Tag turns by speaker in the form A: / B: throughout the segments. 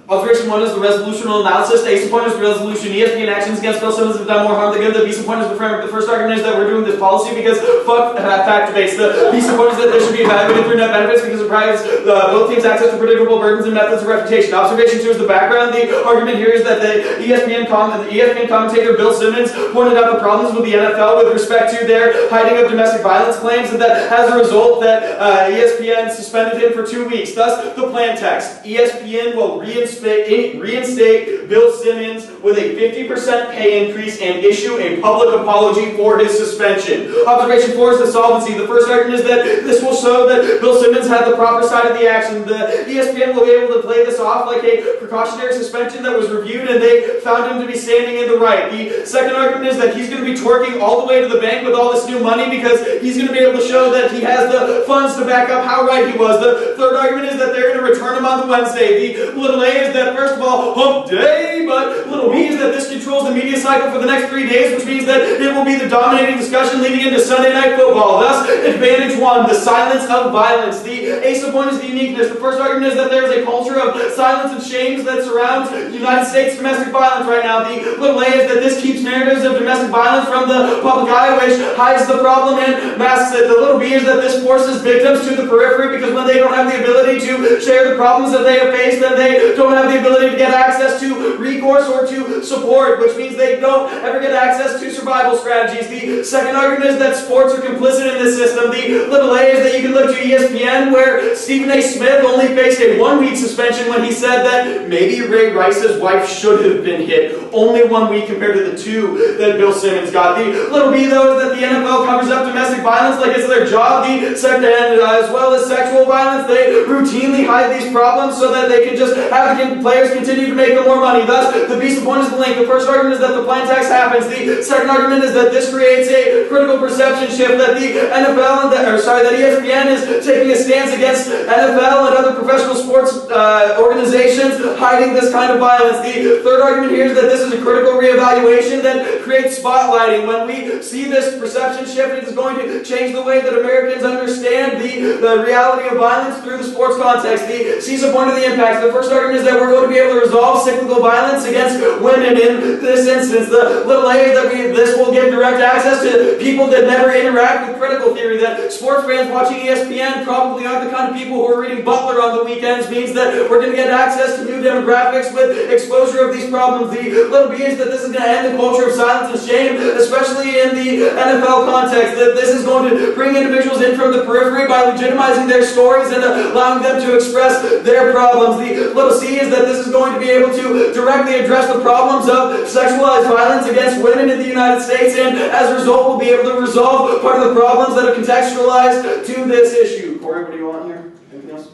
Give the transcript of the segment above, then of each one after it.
A: Observation 1 is the resolutional analysis. The A point is the resolution. ESPN actions against Bill Simmons have done more harm than good. The B point is the framework. The first argument is that we're doing this policy because fuck fact-based. The B point is that they should be evaluated through net benefits because it provides both teams access to predictable burdens and methods of reputation. Observation 2 is the background. The argument here is that the ESPN commentator Bill Simmons pointed out the problems with the NFL with respect to their hiding of domestic violence claims, and that as a result that ESPN suspended him for 2 weeks. Thus, the plan text. ESPN will reinstate Bill Simmons with a 50% pay increase and issue a public apology for his suspension. Observation 4 is the solvency. The first argument is that this will show that Bill Simmons had the proper side of the action. The ESPN will be able to play this off like a precautionary suspension that was reviewed and they found him to be standing in the right. The second argument is that he's going to be twerking all the way to the bank with all this new money because he's going to be able to show that he has the funds to back up how right he was. The third argument is that they're going to return him on the Wednesday. The little A is that, first of all, hump day, but little B is that this controls the media cycle for the next 3 days, which means that it will be the dominating discussion leading into Sunday Night Football. Thus, advantage 1, the silence of violence. The ace of point is the uniqueness. The first argument is that there is a culture of silence and shames that surrounds United States domestic violence right now. The little A is that this keeps narratives of domestic violence from the public eye, which hides the problem and masks it. The little B is that this forces victims to the periphery because when they don't have the ability to share the problems that they have faced, then they don't have the ability to get access to recourse or to support, which means they don't ever get access to survival strategies. The second argument is that sports are complicit in this system. The little A is that you can look to ESPN where Stephen A. Smith only faced a 1-week suspension when he said that maybe Ray Rice's wife should have been hit. Only 1 week compared to the 2 that Bill Simmons got. The little B, though, is that the NFL covers up domestic violence like it's their job. The second, as well as sexual violence, they routinely hide these problems so that they can just have the players continue to make them more money. Thus, the B point is the link. The first argument is that the plan tax happens. The second argument is that this creates a critical perception shift that the NFL and that ESPN is taking a stance against NFL and other professional sports organizations hiding this kind of violence. The third argument here is that this is a critical reevaluation that creates spotlighting. When we see this perception shift, it is going to change the way that Americans understand the reality of violence through the sports context. The C point of the impact. The first argument is that we're going to be able to resolve cyclical violence against women in this instance. The little A is that this will give direct access to people that never interact with critical theory. That sports fans watching ESPN probably aren't the kind of people who are reading Butler on the weekends, means that we're going to get access to new demographics with exposure of these problems. The little B is that this is going to end the culture of silence and shame, especially in the NFL context. That this is going to bring individuals in from the periphery by legitimizing their stories and allowing them to express their problems. The little C is that this is going to be able to directly address the problems of sexualized violence against women in the United States, and as a result we'll be able to resolve part of the problems that are contextualized to this issue. Corey, what do you want here? Anything else?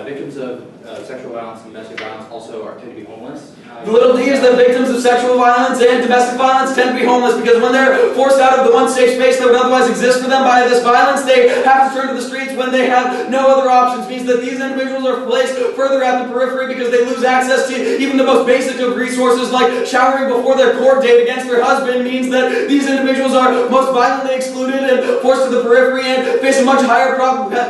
B: Victims of sexual violence and domestic violence also tend to be homeless.
A: The little D is that victims of sexual violence and domestic violence tend to be homeless because when they're forced out of the one safe space that would otherwise exist for them by this violence, they have to turn to the streets when they have no other options. It means that these individuals are placed further at the periphery because they lose access to even the most basic of resources like showering before their court date against their husband. Means that these individuals are most violently excluded and forced to the periphery and face a much higher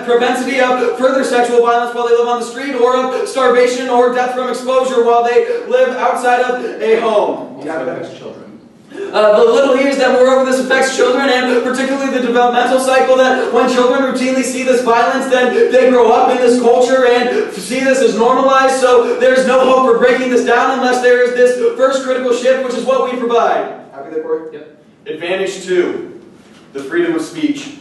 A: propensity of further sexual violence while they live on the street, or of starvation or death from exposure while they live outside of a home.
B: Also affects children.
A: The little E is that moreover this affects children, and particularly the developmental cycle, that when children routinely see this violence, then they grow up in this culture and see this as normalized, so there's no hope for breaking this down unless there is this first critical shift, which is what we provide. Happy there, Corey?
B: Yep.
A: Advantage 2, the freedom of speech.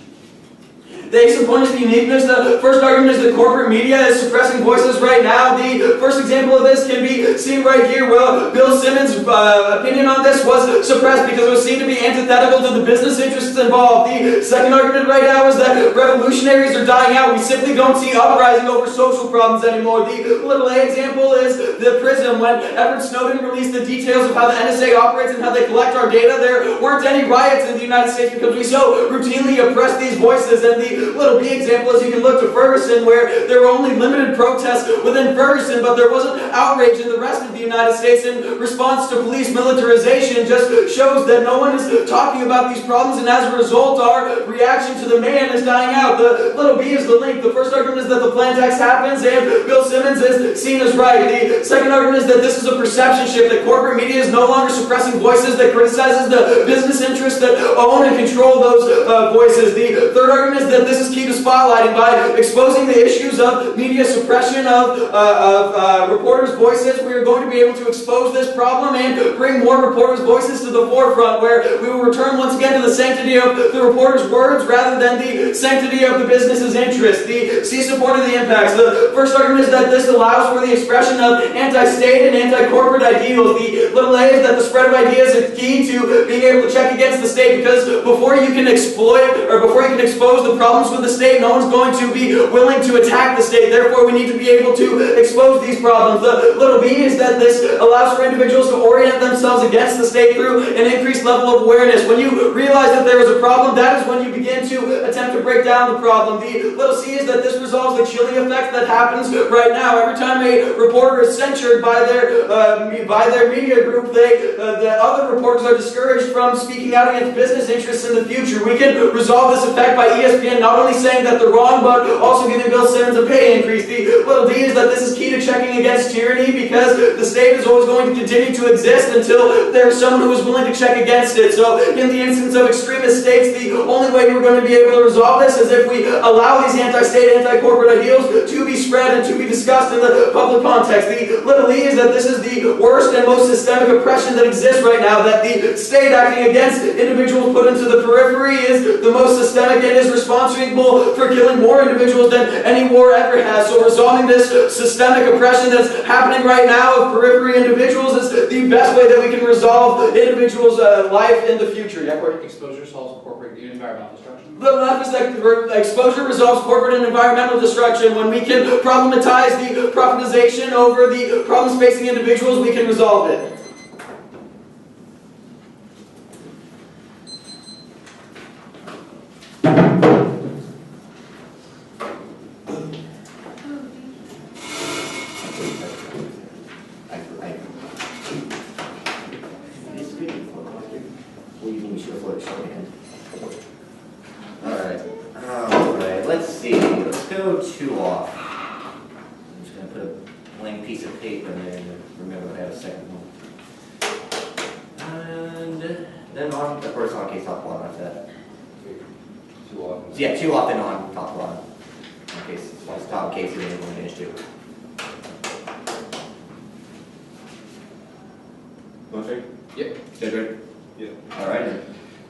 A: The ace of point is the uniqueness. The first argument is that corporate media is suppressing voices right now. The first example of this can be seen right here. Well, Bill Simmons' opinion on this was suppressed because it was seen to be antithetical to the business interests involved. The second argument right now is that revolutionaries are dying out. We simply don't see uprising over social problems anymore. The little A example is the PRISM. When Edward Snowden released the details of how the NSA operates and how they collect our data, there weren't any riots in the United States because we so routinely oppress these voices. And the little B example is you can look to Ferguson, where there were only limited protests within Ferguson, but there wasn't outrage in the rest of the United States in response to police militarization. Just shows that no one is talking about these problems, and as a result, our reaction to the man is dying out. The little B is the link. The first argument is that the plan tax happens, and Bill Simmons is seen as right. The second argument is that this is a perception shift, that corporate media is no longer suppressing voices, that criticizes the business interests that own and control those voices. The third argument is that this is key to spotlighting. By exposing the issues of media suppression of reporters' voices, we are going to be able to expose this problem and bring more reporters' voices to the forefront, where we will return once again to the sanctity of the reporter's words rather than the sanctity of the business's interest. The C support of the impacts. The first argument is that this allows for the expression of anti-state and anti-corporate ideals. The little a is that the spread of ideas is key to being able to check against the state, because before you can exploit or before you can expose the problems with the state, no one's going to be willing to attack the state. Therefore, we need to be able to expose these problems. The little b is that this allows for individuals to orient themselves against the state through an increased level of awareness. When you realize that there is a problem, that is when you begin to attempt to break down the problem. The little c is that this resolves the chilling effect that happens right now. Every time a reporter is censured by their media group, the other reporters are discouraged from speaking out against business interests in the future. We can resolve this effect by ESPN not only saying that they're wrong, but also giving Bill Simmons a pay increase. The little d is that this is key to checking against tyranny, because the state is always going to continue to exist until there's someone who is willing to check against it. So in the instance of extremist states, the only way we're going to be able to resolve this is if we allow these anti-state, anti-corporate ideals to be spread and to be discussed in the public context. The little e is that this is the worst and most systemic oppression that exists right now, that the state acting against individuals put into the periphery is the most systemic and is responsible for killing more individuals than any war ever has. So resolving this systemic oppression that's happening right now of periphery individuals is the best way that we can resolve individuals' life in the future. Yeah, Corey?
B: Exposure solves corporate and environmental destruction.
A: The left is that exposure resolves corporate and environmental destruction. When we can problematize the profitization over the problems facing individuals, we can resolve it.
C: Alright, let's see. Let's go 2 off. I'm just going to put a blank piece of paper in there and remember that I have a second one. And then on, of course, on case top bottom after that.
B: 2 off.
C: So yeah, 2 off, then on top bottom. In case it's top case you're going to finish 2. Going straight?
B: Yep.
C: Stay straight?
B: Yep.
C: Alright.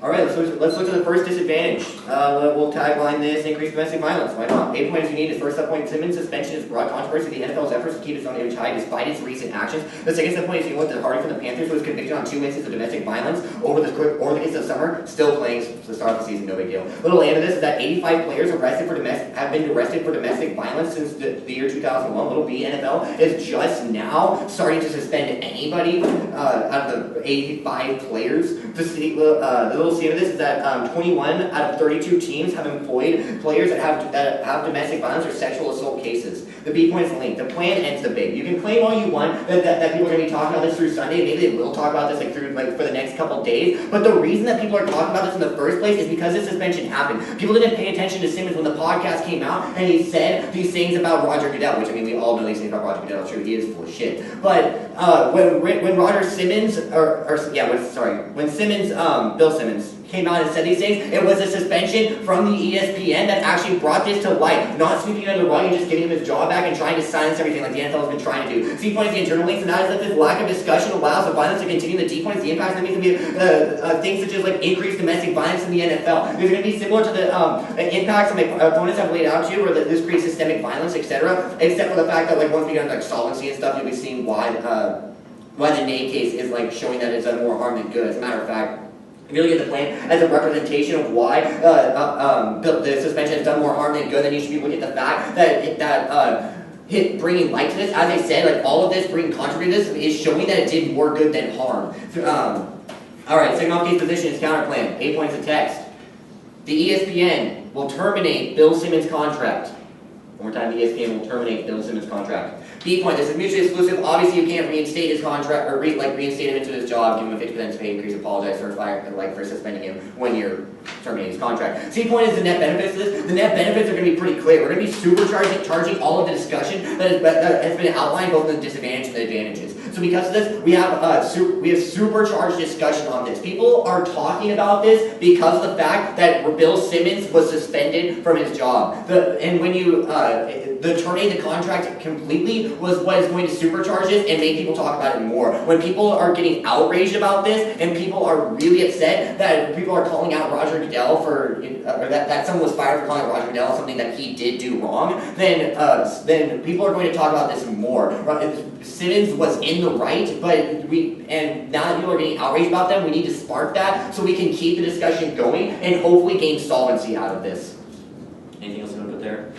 C: Alright, let's look at the first disadvantage. We'll tagline this: increased domestic violence. Why not? 8 points we need. His first subpoint: Simmons' suspension has brought controversy to the NFL's efforts to keep its own image high despite its recent actions. The second subpoint is, you know what, the Hardy from the Panthers was convicted on 2 instances of domestic violence over the course of summer, still playing to the start of the season, no big deal. Little end of this is that 85 players have been arrested for domestic violence since the year 2001. Little B, NFL is just now starting to suspend anybody out of the 85 players. The little C of this is that 21 out of 32 teams have employed players that have domestic violence or sexual assault cases. The B point is linked. The plan ends the big. You can claim all you want that people are going to be talking about this through Sunday. Maybe they will talk about this for the next couple days. But the reason that people are talking about this in the first place is because this suspension happened. People didn't pay attention to Simmons when the podcast came out and he said these things about Roger Goodell, which, I mean, we all know these things about Roger Goodell. It's true, he is full of shit. But when Roger Simmons, when Simmons, Bill Simmons, came out and said these things, it was a suspension from the ESPN that actually brought this to light. Not sweeping under the rug and just giving him his job back and trying to silence everything like the NFL has been trying to do. C point is the internal links, and that is that this lack of discussion allows the violence to continue. The D point is the impacts, that means to be things such as like increased domestic violence in the NFL. These are going to be similar to the impacts that my opponents have laid out to you, where this creates systemic violence, etc. Except for the fact that, like, once we get into like solvency and stuff, you'll be seeing why the name case is like showing that it's done more harm than good. As a matter of fact, if you look at the plan as a representation of why the suspension has done more harm than good, then you should be looking at the fact that bringing light to this, as I said, like all of this, bringing controversy to this, is showing that it did more good than harm. Alright, second off case position is counter plan. 8 points of text. The ESPN will terminate Bill Simmons' contract. One more time, the ESPN will terminate Bill Simmons' contract. B point, this is mutually exclusive. Obviously, you can't reinstate his contract, or reinstate him into his job, give him a 50% pay increase, apologize for for suspending him when you're terminating his contract. C point is the net benefits of this. The net benefits are going to be pretty clear. We're going to be charging all of the discussion that has been outlined, both the disadvantages and the advantages. So because of this, we have supercharged discussion on this. People are talking about this because of the fact that Bill Simmons was suspended from his job. And when you the terminating the contract completely was what is going to supercharge it and make people talk about it more. When people are getting outraged about this and people are really upset that people are calling out Roger Goodell for, or that someone was fired for calling out Roger Goodell something that he did do wrong, then people are going to talk about this more. Simmons was in the right, and now that people are getting outraged about them, we need to spark that so we can keep the discussion going and hopefully gain solvency out of this. Anything else you want to put there?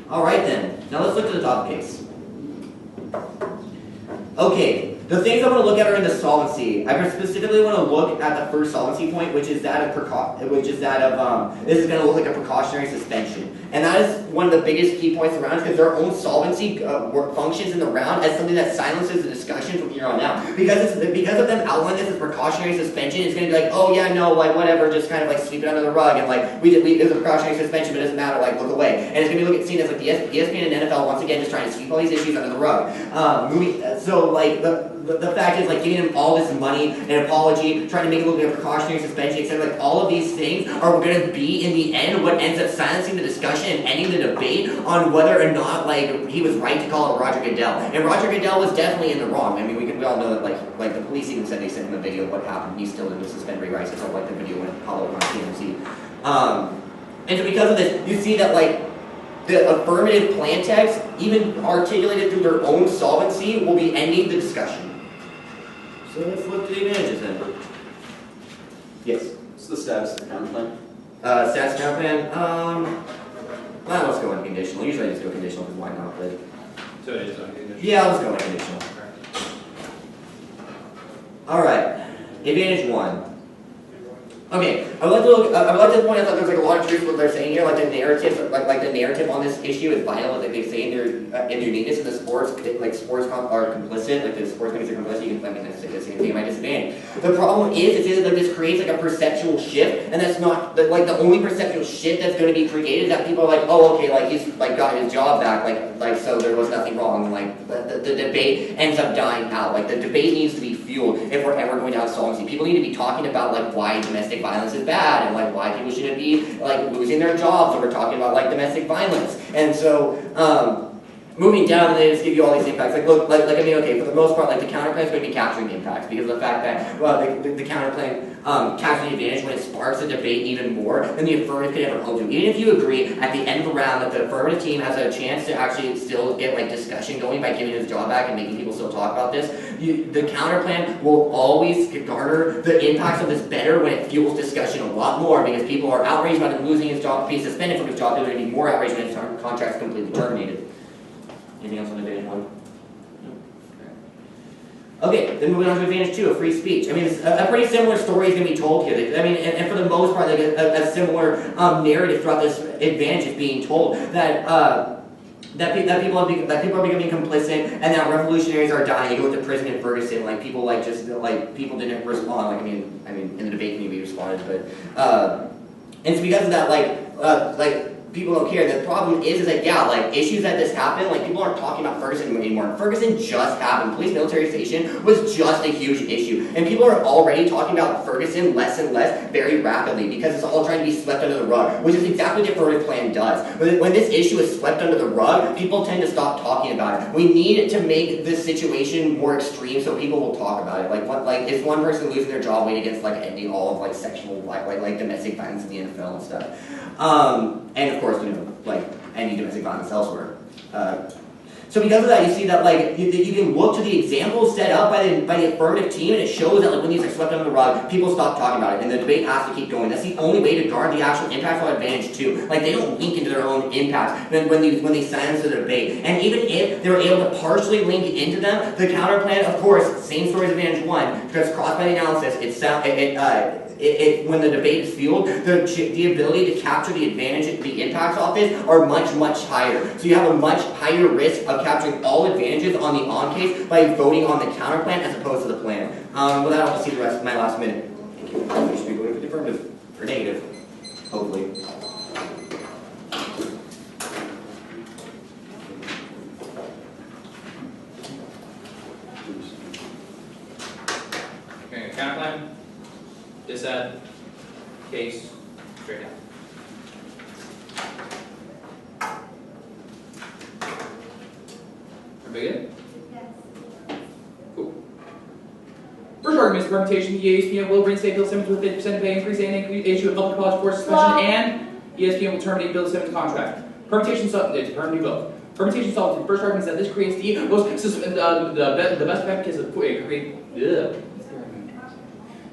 C: Alright then, now let's look at the top case. Okay, the things I want to look at are in the solvency. I specifically want to look at the first solvency point, which is that of this is going to look like a precautionary suspension. And that is one of the biggest key points around because their own solvency functions in the round as something that silences the discussion from here on out. Because of them outlining this as precautionary suspension, it's going to be like, oh yeah, no, like whatever, just kind of like sweep it under the rug and like it was a precautionary suspension, but it doesn't matter, like look away. And it's going to be seen as like the ESPN and NFL once again just trying to sweep all these issues under the rug. So like the fact is like giving him all this money, an apology, trying to make it look like a precautionary suspension, etc. Like all of these things are going to be in the end what ends up silencing the discussion and ending the debate on whether or not like he was right to call it Roger Goodell. And Roger Goodell was definitely in the wrong. I mean, we all know that like the police even said they sent him a video of what happened. He still didn't suspend Ray Rice. So like the video went public on TMZ. And so because of this, you see that like the affirmative plan text, even articulated through their own solvency, will be ending the discussion. So let's look at the advantages then. Yes?
A: What's the status of the counterplan?
C: Status counterplan, well, let's go unconditional. Usually I just go conditional because why not? But
B: So it is unconditional?
C: yeah, let's go unconditional. Alright, advantage 1. Okay, I would like to point out that there's like a lot of truth to what they're saying here. Like the narrative on this issue is vital. Like they say in their uniqueness in the sports, sports are complicit. Like the sports companies are complicit. You can say the same thing at my disadvantage. The problem is that this creates like a perceptual shift, and that's not like the only perceptual shift that's going to be created is that people are like, oh, okay, like he's like got his job back, like so there was nothing wrong. Like the debate ends up dying out. Like the debate needs to be fueled if we're ever going to have solvency. People need to be talking about like why domestic violence is bad and like why people shouldn't be like losing their jobs, or we're talking about like domestic violence. And so moving down, and they just give you all these impacts. Like look, like I mean, okay, for the most part, like the counterplan is going to be capturing the impacts because of the fact that the counterplan captures the advantage when it sparks the debate even more than the affirmative could ever hope to. Even if you agree at the end of the round that the affirmative team has a chance to actually still get like discussion going by giving his job back and making people still talk about this, the counterplan will always garner the impacts of this better when it fuels discussion a lot more because people are outraged about him losing his job, being suspended from his job. They're going to be more outraged when his contract is completely terminated. Anything else on advantage 1? No? Okay, then moving on to advantage 2, free speech. I mean, a pretty similar story is going to be told here. I mean, and for the most part, like a similar narrative throughout this advantage is being told that people are becoming complicit and that revolutionaries are dying. You go to prison in Ferguson, like people like just like people didn't respond. Like I mean, in the debate community responded, but and it's because of that, like people don't care. The problem is that yeah, like issues that this happen, like people aren't talking about Ferguson anymore. Ferguson just happened. Police military station was just a huge issue, and people are already talking about Ferguson less and less very rapidly because it's all trying to be swept under the rug, which is exactly what the affirmative plan does. When this issue is swept under the rug, people tend to stop talking about it. We need to make this situation more extreme so people will talk about it. Like is one person losing their job weighted against like ending all of like sexual like domestic violence in the NFL and stuff. And of course, you know, like any domestic violence elsewhere. So because of that, you see that like you can look to the examples set up by the affirmative team, and it shows that like when these are swept under the rug, people stop talking about it, and the debate has to keep going. That's the only way to guard the actual impact on advantage too. Like they don't link into their own impacts when they silence the debate. And even if they're able to partially link into them, the counter plan, of course, same story as advantage 1, because crossed by the analysis, when the debate is fueled, the ability to capture the advantage, the impacts off this are much, much higher. So you have a much higher risk of capturing all advantages on the on case by voting on the counter plan as opposed to the plan. With that, I'll just see the rest of my last minute. Thank you. I should be voting for the affirmative, or negative, hopefully.
B: Okay, counter plan. Dissent. Case. Straight down. Everybody good? Cool. First argument is the permutation. The ESPN will reinstate Bill Simmons with 50% pay increase and issue a public college course suspension, and ESPN will terminate Bill Simmons' contract. Permutation substitute. It's permanent vote. Permutation substitute. First argument is that this creates the the best effect because it creates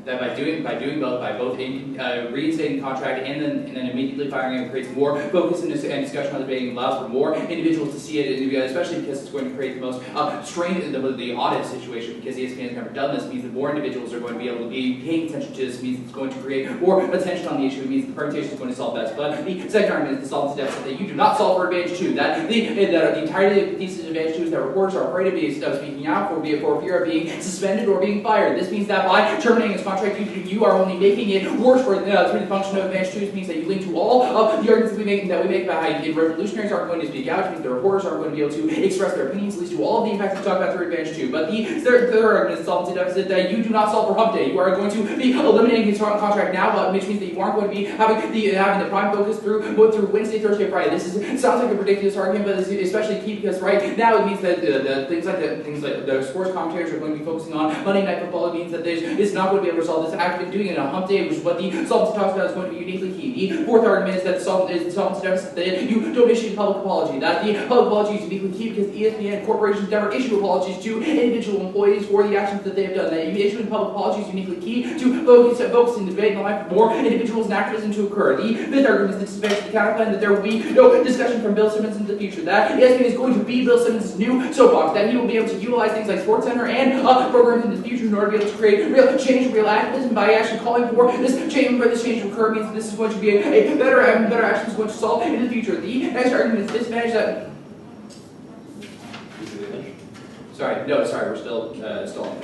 B: that by doing both, by both reinstating contract and then immediately firing it, creates more focus and discussion on the debating, allows for more individuals to see it, especially because it's going to create the most strained in the audit situation, because ESPN has never done this. It means that more individuals are going to be able to be paying attention to this. It means it's going to create more attention on the issue. It means the permutation is going to solve that. But the second argument is the solvency deficit that you do not solve for advantage 2. That the entirety of the thesis of advantage 2 is that reporters are afraid of speaking out for fear of being suspended or being fired. This means that by terminating his contract, you are only making it worse for through the function of advantage 2. This means that you link to all of the arguments that we make about how revolutionaries aren't going to speak out. It means the reporters aren't going to be able to express their opinions. It leads to all of the impacts we talk about through advantage 2. But the third argument is solvency deficit that you do not solve for hump day. You are going to be eliminating his contract now, which means that you aren't going to be having the prime focus through Wednesday, Thursday, Friday. It sounds like a ridiculous argument, but it's especially key because right now it means that things like the sports commentators are going to be focusing on Monday Night Football. It means that it's not going to be able to resolve this. Active doing it on hump day, which is what the solvency talks about, is going to be uniquely key. The fourth argument is that the solvency deficit that you don't issue a public apology. That the public apology is uniquely key because ESPN corporations never issue apologies to individual employees for the actions that they have done. That issuing public apologies is uniquely key to focusing the debate in the life of more individuals and activism to occur. The fifth argument is the suspension of the counterplan, that there will be no discussion from Bill Simmons in the future. That ESPN is going to be Bill Simmons' new soapbox. That he will be able to utilize things like SportsCenter and programs in the future in order to be able to create real change, real activism by actually calling for this change to occur. Means that this is going to be a better action is going to solve in the future. The next argument is disadvantage that. We're still on.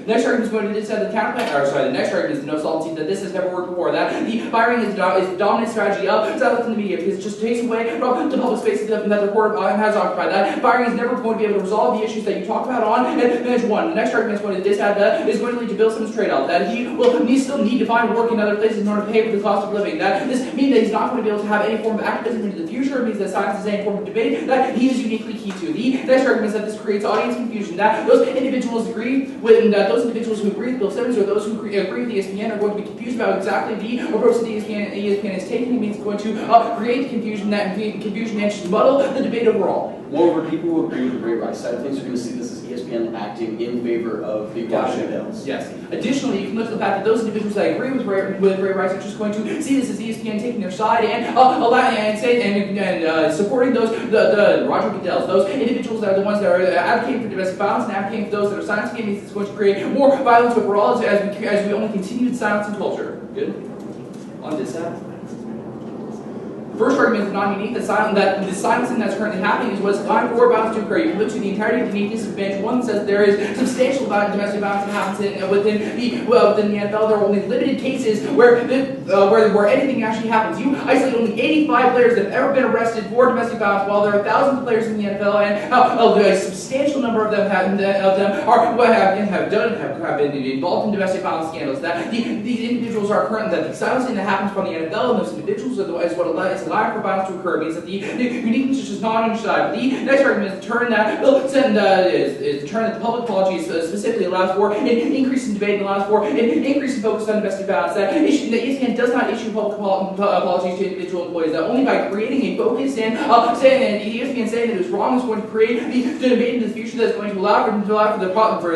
B: Next argument is going to decide the counterplan. The next argument is no solvency that this has never worked before. That the firing is the dominant strategy of silence in the media because it just takes away from the public spaces that the reporter has occupied. That firing is never going to be able to resolve the issues that you talk about on advantage 1. The next argument is going to decide that is going to lead to Bill Simmons' trade-off. That he will still need to find work in other places in order to pay for the cost of living. That this means that he's not going to be able to have any form of activism into the future. It means that silence is any form of debate that he is uniquely key to. The next argument is that this creates audience confusion. That those individuals agree with those individuals who agree with Bill Simmons or those who agree with ESPN are going to be confused about exactly the approach that ESPN is taking. It means it's going to create confusion and just muddle the debate overall.
A: Moreover, people who agree with the Ray Rice side of things are going to see this as ESPN acting in favor of the abortion bills.
B: Yes. Additionally, you can look at the fact that those individuals that agree with Ray Rice are just going to see this as ESPN taking their side and supporting those the Roger Goodells, those individuals that are the ones that are advocating for domestic violence and advocating for those that are silencing it. Means it's going to create more violence overall as we only continue to silence in culture. Good. On this side. First argument is non-unique. The silencing that's currently happening is what's allowing for violence to occur. You can look to the entirety of the uniqueness of advantage 1 that says there is substantial domestic violence that happens within the NFL. There are only limited cases where anything actually happens. You isolate only 85 players that have ever been arrested for domestic violence, while there are thousands of players in the NFL, and a substantial number of them have been involved in domestic violence scandals. That these individuals are that the silencing that happens from the NFL and those individuals is what allows for violence to occur. It means that the uniqueness is just not understood. The next argument is the turn that the public apology specifically allows for an increase in debate and allows for an increase in focus on domestic violence. That ESPN does not issue public apologies to individual employees. That only by creating a focus and ESPN saying that it was wrong is going to create the debate in the future that's going to allow for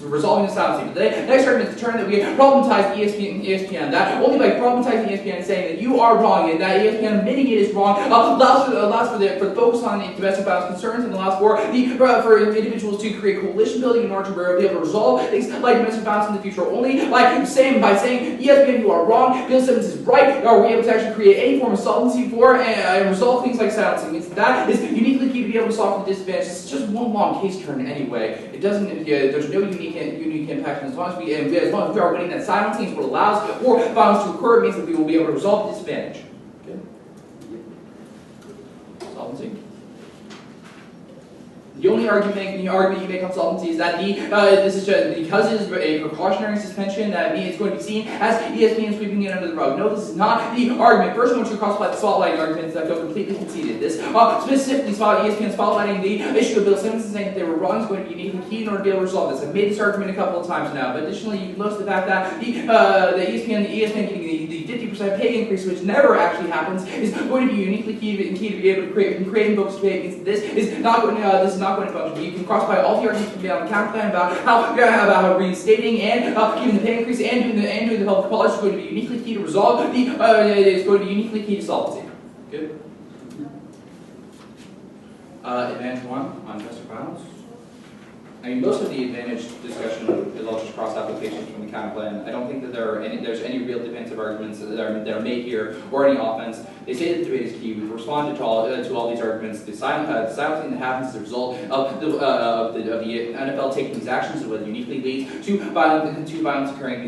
B: resolving the silencing. But the next argument is the turn that we problematize ESPN. That only by problematizing ESPN and saying that you are wrong and that ESPN admitting it is wrong allows for the focus on the domestic violence concerns, and allows for individuals to create coalition building in order to be able to resolve things like domestic violence in the future. Only by saying ESPN, you are wrong, Bill Simmons is right, are we able to actually create any form of solvency for and resolve things like silencing. That is uniquely key to be able to solve the disadvantage. It's just one long case turn anyway. It doesn't. There's no unique impact. And as long as we are winning, that silencing is what allows for violence to occur. It means that we will be able to resolve the disadvantage. Okay. Solvency. The only argument you make on solvency is that this is just because it is a precautionary suspension, that it's going to be seen as ESPN sweeping it under the rug. No, this is not the argument. First, I want you to cross-apply the spotlighting arguments that feel completely conceded. This specifically ESPN spotlighting the issue of Bill Simmons and saying that they were wrong is going to be uniquely key in order to be able to resolve this. I've made this argument a couple of times now, but additionally, you can notice the fact that the ESPN getting the 50% pay increase, which never actually happens, is going to be uniquely key to be able to create and focus pay. Means this is not going to function. You can cross by all the arguments from the counter plan about how reinstating and giving the pay increase and doing the public policy is going to be uniquely key to resolve it's going to be uniquely key to solvency. Good. Advantage 1 on domestic violence. I mean, most of the advantage discussion is all just cross applications from the counter plan. I don't think that there's any real defensive arguments that are made here, or any offense. They say that the debate is key. We've responded to all these arguments. The silencing that happens as a result of the NFL taking these actions is what uniquely leads to violence occurring.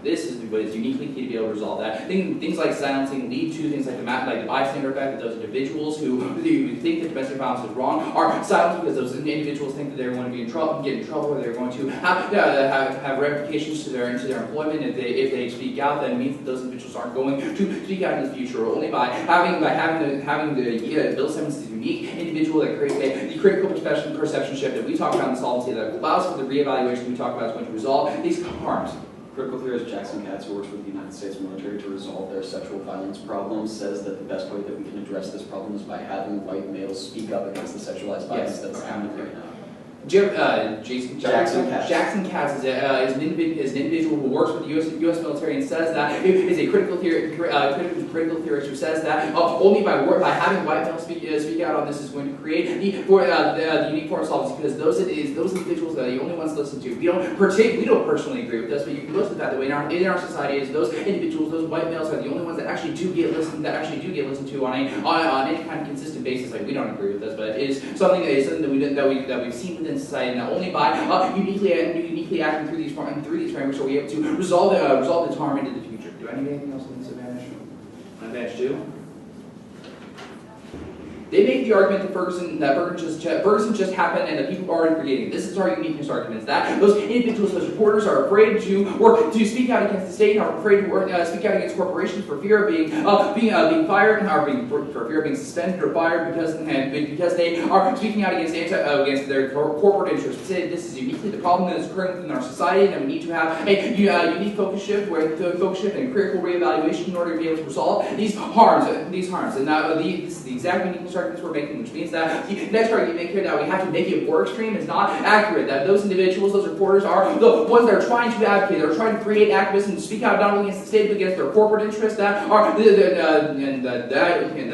B: This is what is uniquely key to be able to resolve that. Things like silencing lead to things like the bystander effect, that those individuals who think that domestic violence is wrong are silenced because those individuals think that they're going to be get in trouble, or they're going to have ramifications to their employment. If they speak out, then it means that those individuals aren't going to speak out in the future. Only by having the Bill Simmons is a unique individual that creates the critical perception shift that we talk about in solvency, that allows for the reevaluation we talk about is going to resolve these harms.
D: Critical theorist Jackson Katz, who works with the United States military to resolve their sexual violence problems, says that the best way that we can address this problem is by having white males speak up against the sexualized violence that's happening right now.
B: Jackson Katz is an individual who works with the U.S. military and says that is a critical theorist who says that only by having white males speak out on this is going to create the unique form of solvency, because those individuals are the only ones listened to. We don't personally agree with this, but you can look at that the way in our society is those individuals, those white males, are the only ones that actually do get listened to on any kind of consistent basis. Like, we don't agree with this, but it is something that we've seen within society, and only by uniquely acting through these frameworks are we able to resolve this harm into the future. Do I need anything else on this advantage? Advantage 2. They make the argument that Ferguson just happened and that people are already creating it. This is our uniqueness argument. That those individuals, those reporters, are afraid to speak out against the state, and are afraid to speak out against corporations for fear of being fired, or for fear of being suspended or fired because they are speaking out against their corporate interests. We say this is uniquely the problem that is occurring within our society, and that we need to have a unique focus shift, and critical reevaluation in order to be able to resolve these harms. And now this is the exact uniqueness arguments we're making, which means that the next argument you make here that we have to make it more extreme is not accurate. That those individuals, those reporters, are the ones that are trying to advocate, they're trying to create activism and speak out not only against the state but against their corporate interests, that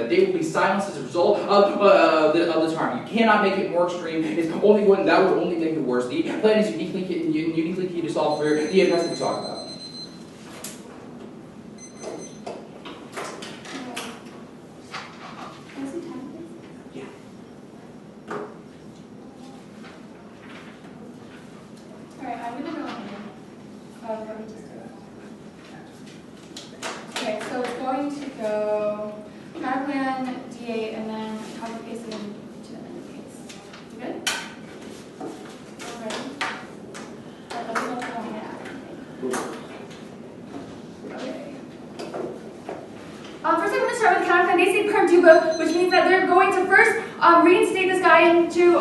B: they will be silenced as a result of this harm. You cannot make it more extreme. It's only one that would only make it worse. The plan is uniquely key to solve for the impacts that we talk about.
E: Okay, so it's going to go power plan, D8, and then copy paste it into the amended case. You good? Ready? Let me know if you want me to add anything. Okay. First I'm going to start with counter plan. They say perm do both, which means that they're going to first reinstate this guy into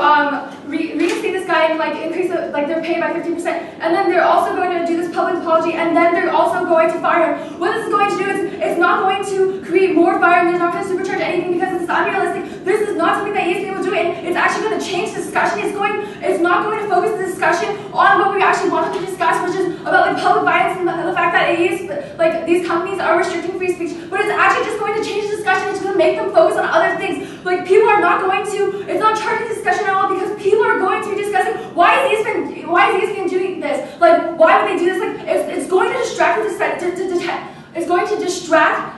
E: like increase their pay by 50%, and then they're also going to do this public apology, and then they're also going to fire him. What this is going to do is it's not going to create more fire, and they're not going to supercharge anything because it's
F: is unrealistic. This is not something that ESPN will do, and it's actually going to change the discussion. It's not going to focus the discussion on what we actually wanted to discuss, which is about like public violence and the fact that like these companies are restricting free speech. But it's actually just going to change the discussion. It's going to make them focus on other things. Like people are not going to. It's not charging the discussion at all because people are going to be discussing why is ESPN doing this? Like why would they do this? Like it's going to distract it's going to distract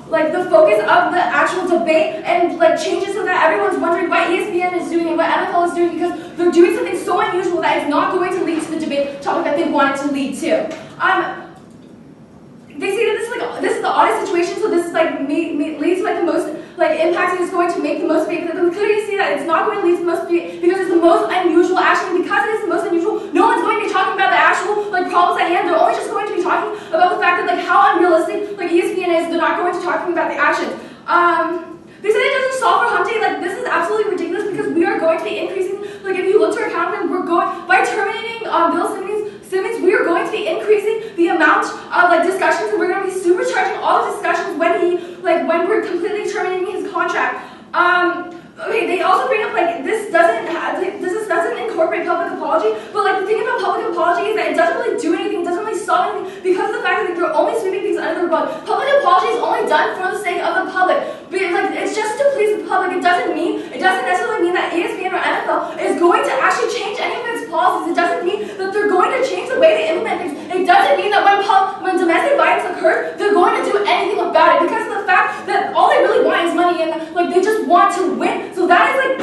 F: like the focus of the actual debate and like change it so that everyone's wondering what ESPN is doing and what NFL is doing because they're doing something so unusual that it's not going to lead to the debate topic that they want it to lead to. They say that this is the oddest situation, so this is like leads to like the most like impact and it's going to make the most debate. But we clearly see that it's not going to lead to the most debate because it's the most unusual action. And because it is the most unusual, no one's going to be talking about the actual like problems at hand. They're only just going to be talking about the fact that like how unrealistic like ESPN is. They're not going to be talking about the actions. They said it doesn't solve for hump day. Like this is absolutely ridiculous because we are going to be increasing. Like if you look to our calendar, we're going by terminating Bill Simmons, we are going to be increasing the amount of like discussions, and we're going to be supercharging all the discussions when we're completely terminating his contract. Okay, they also bring up like this doesn't incorporate public apology, but like the thing about public apology is that it doesn't really do anything, it doesn't really solve anything because of the fact that they're only sweeping things under the rug. Public apology is only done for the sake of the public. But like it's just to please the public. It doesn't necessarily mean that ESPN or NFL is going to actually change any of its policies. It doesn't mean that they're going to change the way they implement things. It doesn't mean that when domestic violence occurs, they're going to do anything about it because of the fact that all they really want is money and like they just want to win. So that is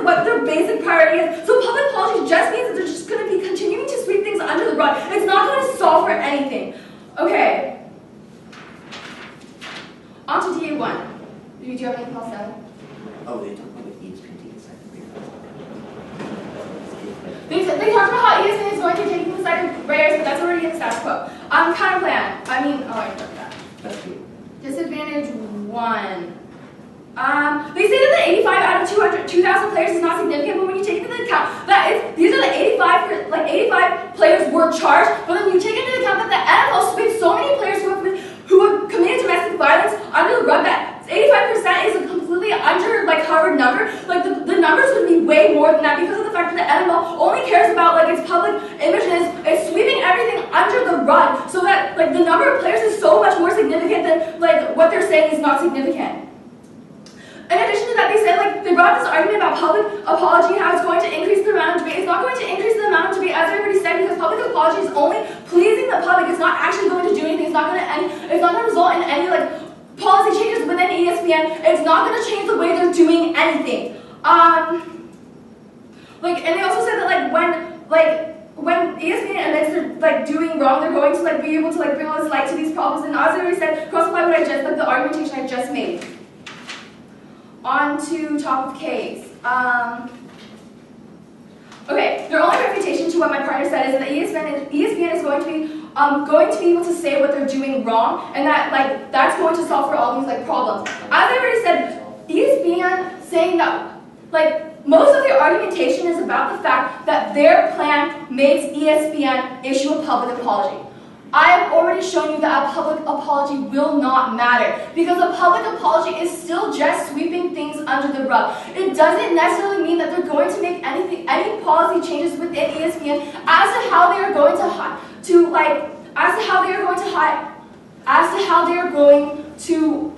F: what their basic priority is. So public apology just means that they're just going to be continuing to sweep things under the rug. It's not going to solve for anything. Okay. On to DA1. Do you have anything else to add?
C: Oh, they talked about ESPN taking the side of
F: They talked about how ESPN is going to take the side of Reyes, but that's already in the status quo. Counter plan. I forgot that.
C: That's good.
F: Disadvantage 1. They say that the 85 out of 2,000 players is not significant, but when you take into account that these are the 85 players were charged, but then you take into account that the NFL spent so many players who have committed domestic violence under the rug that 85% is a completely covered number. Like the numbers would be way more than that because of the fact that the NFL only cares about like its public image and it's sweeping everything under the rug, so that like the number of players is so much more significant than like what they're saying is not significant. In addition to that, they said like they brought this argument about public apology and how it's going to increase the amount of debate. It's not going to increase the amount of debate, as I already said, because public apology is only pleasing the public. It's not actually going to do anything. It's not going to result in any like policy changes within ESPN. It's not going to change the way they're doing anything. And they also said that when ESPN admits they're like doing wrong, they're going to like be able to like bring all this light to these problems. And as I already said, cross-apply what the argumentation I just made. On to top of case. Okay, their only refutation to what my partner said is that ESPN is going to be able to say what they're doing wrong, and that like that's going to solve for all these like problems. As I already said, ESPN saying that like most of their argumentation is about the fact that their plan makes ESPN issue a public apology. I have already shown you that a public apology will not matter because a public apology is still just sweeping things under the rug. It doesn't necessarily mean that they're going to make any policy changes within ESPN as to how they are going to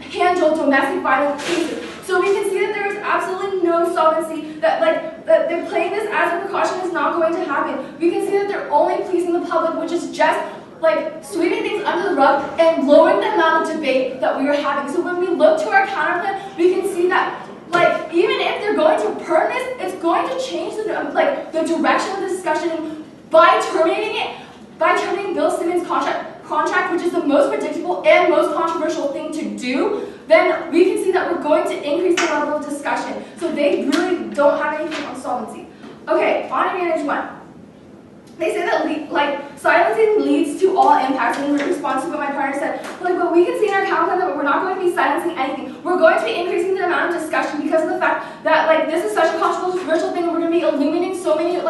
F: handle domestic violence cases. So we can see that there is absolutely no solvency, that they're playing this as a precaution is not going to happen. We can see that they're only pleasing the public, which is just like sweeping things under the rug and lowering the amount of debate that we are having. So when we look to our counterplan, we can see that like even if they're going to perm this, it's going to change the direction of the discussion by terminating Bill Simmons' contract, which is the most predictable and most controversial thing to do. Then we can see that we're going to increase the level of discussion. So they really don't have anything on solvency. Okay, on advantage 1. They say that silencing leads to all impacts, and in response to what my partner said, but we can see in our counterplan that we're not going to be silencing anything. We're going to be increasing the amount of discussion because of the fact that this is such a controversial thing, and we're going to be illuminating so many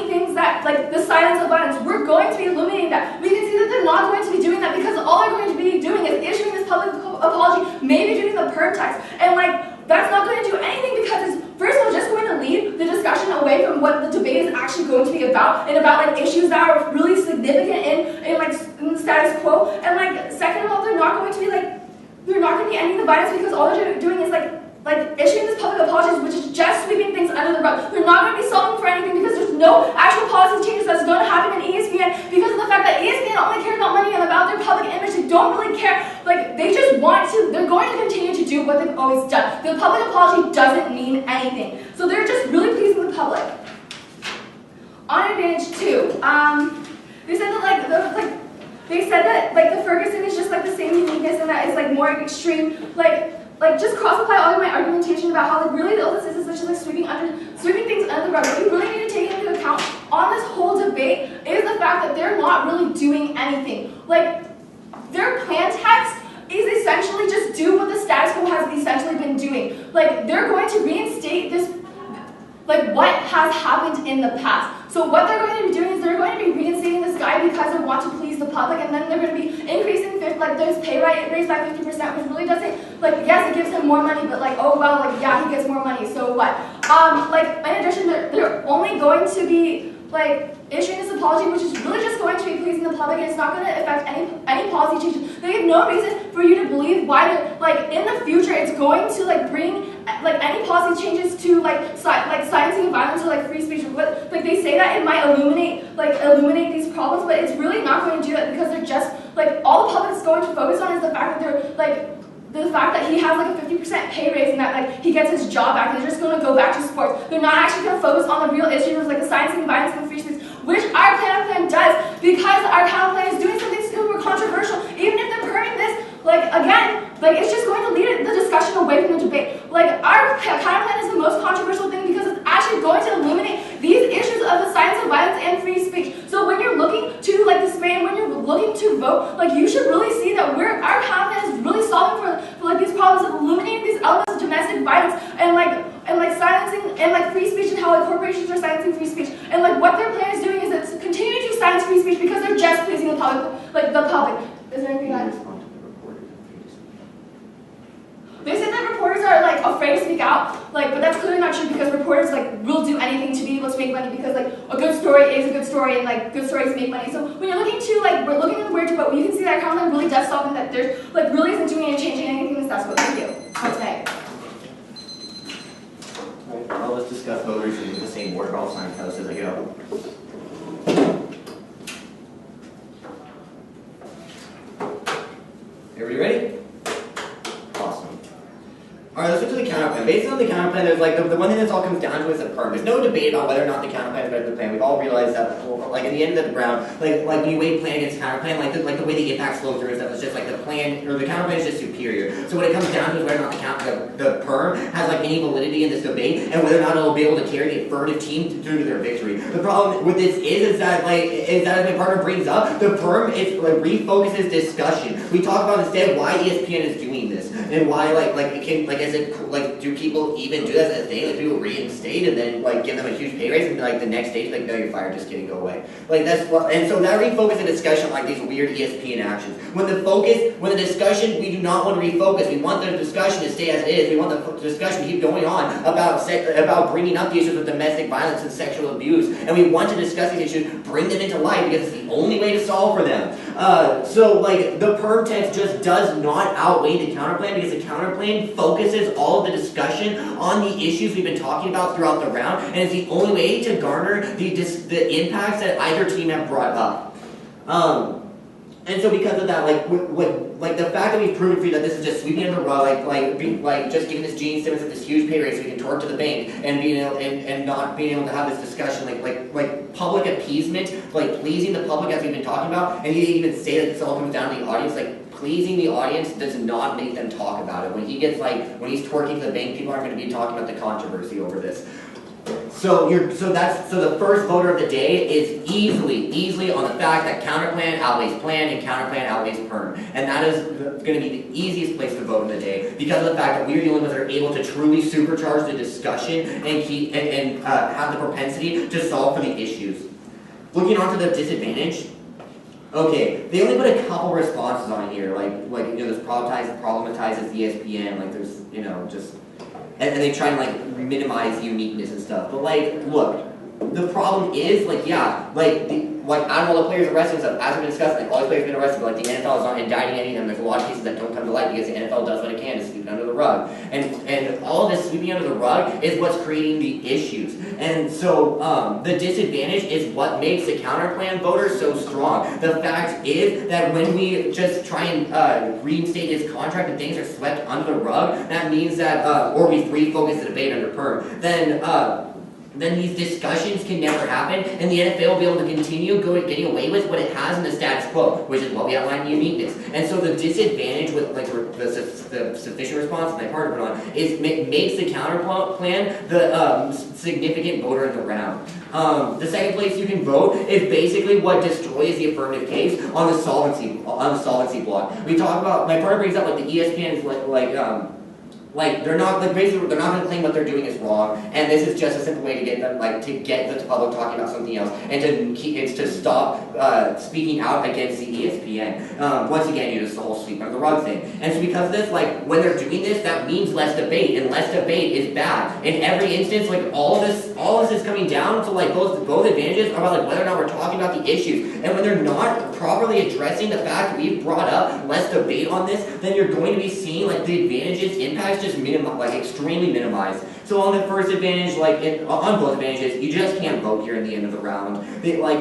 F: things that the silence of violence. We're going to be illuminating that. We can see that they're not going to be doing that because all they're going to be doing is issuing this public apology may be doing the perm tax, and like that's not going to do anything because it's first of all just going to lead the discussion away from what the debate is actually going to be about, and about like issues that are really significant in the status quo. And like second of all, they're not going to be ending the violence because all they're doing is like issuing this public apologies, which is just sweeping things under the rug. They're not going to be solving for anything because there's no actual policy changes that's going to happen in ESPN because of the fact that ESPN only cares about money and about their public image. They don't really care. Like, they just want to, they're going to continue to do what they've always done. The public apology doesn't mean anything. So they're just really pleasing the public. On advantage 2, they said that they said that the Ferguson is just like the same uniqueness and that it's like more extreme, like just cross-apply all of my argumentation about how like really all this is just like sweeping things under the rug. What you really need to take into account on this whole debate is the fact that they're not really doing anything. Like their plan text is essentially just do what the status quo has essentially been doing. Like they're going to reinstate this, like what has happened in the past. So what they're going to be doing is they're going to be reinstating this guy because they want to please the public, and then they're going to be increasing this pay raise by 50%, which really doesn't, like, yes, it gives him more money, but like, oh well, like, yeah, he gets more money, so what? Like, in addition, they're only going to be, like, issuing this apology, which is really just going to be pleasing the public, and it's not going to affect any policy changes. They have no reason for you to believe why they're, like, in the future, it's going to, like, bring, like, any policy changes to, like silencing of violence or, like, free speech. Like, they say that it might illuminate these problems, but it's really not going to do that because they're just, like, all the public is going to focus on is the fact that they're, like, the fact that he has like a 50% pay raise and that like he gets his job back, and they're just going to go back to sports. They're not actually going to focus on the real issues like the silencing violence and free speech, which our plan does, because our plan is doing something super controversial. Even if they're perming this, like again, like it's just going to lead the discussion away from the debate. Like our plan is the most controversial thing because it's actually going to illuminate these issues of the silence of violence and free speech. So when you're looking to like display, when you're looking to vote, like you should really see that our plan is really solving for like these problems of illuminating these elements of domestic violence and like silencing and like free speech and how like corporations are silencing free speech. And like what their plan is doing is it's continuing to silence free speech because they're just pleasing the public, like the public. Is there anything else? They said that reporters are like afraid to speak out, like, but that's clearly not true because reporters like will do anything to be able to make money because like a good story is a good story and like good stories make money. So when you're looking to like we're looking at where to vote, you can see that Caroline really does something that there's like really isn't doing any changing anything in the status quo. Thank you. For today.
C: Alright, well, let's discuss voters in the same order. I'll sign posts as I go. Everybody ready? Awesome. Alright, let's look to the counter plan. Based on the counter plan, there's like the one thing this all comes down to is the perm. There's no debate about whether or not the counter plan is better than the plan. We've all realized that, like in the end of the ground, like when you weigh plan against counter plan, like the way the impacts flow through is that it's just like the plan or the counter plan is just superior. So what it comes down to is whether or not the perm has like any validity in this debate and whether or not it'll be able to carry the affirmative team through to their victory. The problem with this is that as my partner brings up, the perm is like refocuses discussion. We talk about instead why ESPN is doing this and why it can is it like do people even do that as a thing? Like people reinstate and then like give them a huge pay raise and like the next day like no you're fired, just kidding, go away. Like that's what, and so that refocuses the discussion on like these weird ESPN actions. When the discussion we do not want to refocus. We want the discussion to stay as it is. We want the discussion to keep going on about bringing up the issues of domestic violence and sexual abuse, and we want to discuss these issues, bring them into light because it's the only way to solve for them. So like the perm text just does not outweigh the counterplan because the counterplan focuses all of the discussion on the issues we've been talking about throughout the round, and it's the only way to garner the impacts that either team have brought up. And so because of that, like the fact that we've proven for you that this is just sweeping under the rug, like just giving this Gene Simmons this huge pay raise so we can torque to the bank and being able and not being able to have this discussion, like public appeasement, like pleasing the public as we've been talking about, and he didn't even say that this all comes down to the audience, like pleasing the audience does not make them talk about it. When he's twerking to the bank, people aren't going to be talking about the controversy over this. So the first voter of the day is easily on the fact that counterplan outweighs plan and counterplan outweighs perm, and that is going to be the easiest place to vote in the day because of the fact that we are the only ones that are able to truly supercharge the discussion and have the propensity to solve for the issues. Looking on to the disadvantage. Okay, they only put a couple responses on here, like you know, this problematizes ESPN, like there's, you know, just, and they try and like minimize uniqueness and stuff. But like, look, the problem is like, yeah, like out of all the players arrested and stuff, as we've been discussing, like all these players have been arrested, but like the NFL is not indicting any of them. There's a lot of cases that don't come to light because the NFL does what it can to sweep it under the rug, and all of this sweeping under the rug is what's creating the issues. And so the disadvantage is what makes the counterplan voter so strong. The fact is that when we just try and reinstate his contract and things are swept under the rug, that means that, or we refocus the debate under perm, then these discussions can never happen, and the NFL will be able to continue getting away with what it has in the status quo, which is what we outlined in uniqueness. And so the disadvantage with like the sufficient response that my partner put on is makes the counter plan the significant voter in the round. The second place you can vote is basically what destroys the affirmative case on the solvency block. We talk about, my partner brings up like the ESPN is like they're not going to claim what they're doing is wrong, and this is just a simple way to get them to get the public talking about something else, and to stop speaking out against the ESPN. Once again, it's the whole sweep under the rug thing. And so because of this, like when they're doing this, that means less debate, and less debate is bad. In every instance, like all of this is coming down to like both advantages about like whether or not we're talking about the issues, and when they're not properly addressing the fact that we've brought up less debate on this, then you're going to be seeing like the advantages, impacts just extremely minimized. So on the first advantage, on both advantages, you just can't vote here in the end of the round. As my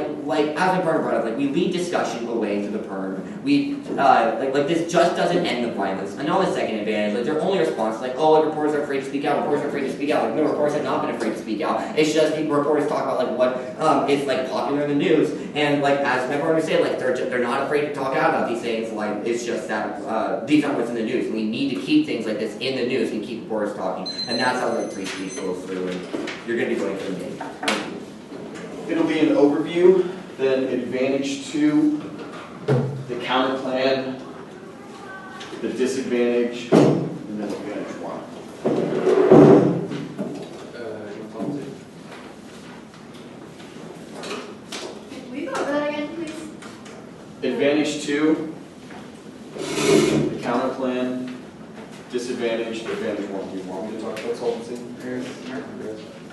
C: partner brought up, like we lead discussion away to the perm. We this just doesn't end the violence. And on the second advantage, like their only response is like, oh, like, reporters are afraid to speak out. Reporters are afraid to speak out. Like no, reporters have not been afraid to speak out. It's just reporters talk about like what is like popular in the news, and like as my partner said, like they're not afraid to talk out about these things. Like it's just that these aren't what's in the news. And we need to keep things like this in the news and keep reporters talking, and that's how like free speech goes through. And you're going to be voting for me. Thank you.
D: It'll be an overview, then advantage 2, the counter plan, the disadvantage, and then advantage 1.
E: Will you go over that again, please?
D: Advantage 2, the counter plan, disadvantage, advantage 1. Do you want me to talk about solvency?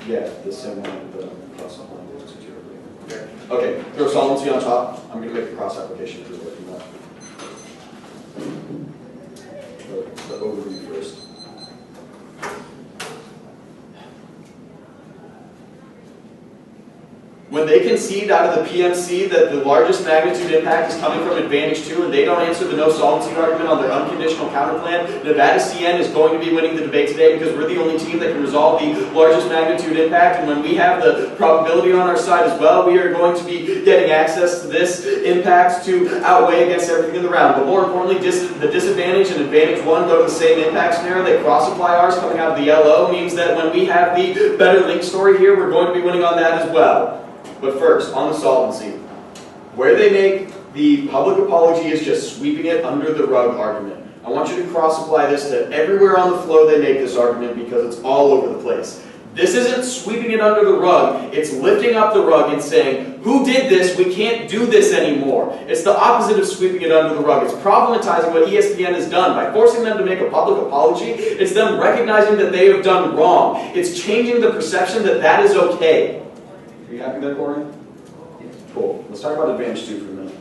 D: Yeah, the same one, the cross-up language. Okay, throw solvency on top. I'm going to make the cross application for looking at the overview first. When they concede out of the PMC that the largest magnitude impact is coming from advantage 2 and they don't answer the no solvency argument on their unconditional counter plan, Nevada CN is going to be winning the debate today because we're the only team that can resolve the largest magnitude impact, and when we have the probability on our side as well, we are going to be getting access to this impact to outweigh against everything in the round. But more importantly, the disadvantage and advantage 1 go to the same impact scenario. They cross-apply ours coming out of the LO, means that when we have the better link story here, we're going to be winning on that as well. But first, on the solvency, where they make the public apology is just sweeping it under the rug argument. I want you to cross-apply this to everywhere on the flow they make this argument because it's all over the place. This isn't sweeping it under the rug, it's lifting up the rug and saying, who did this? We can't do this anymore. It's the opposite of sweeping it under the rug. It's problematizing what ESPN has done. By forcing them to make a public apology, it's them recognizing that they have done wrong. It's changing the perception that that is okay. Are you happy there, Corey? Cool. Let's talk about advantage 2 for a minute.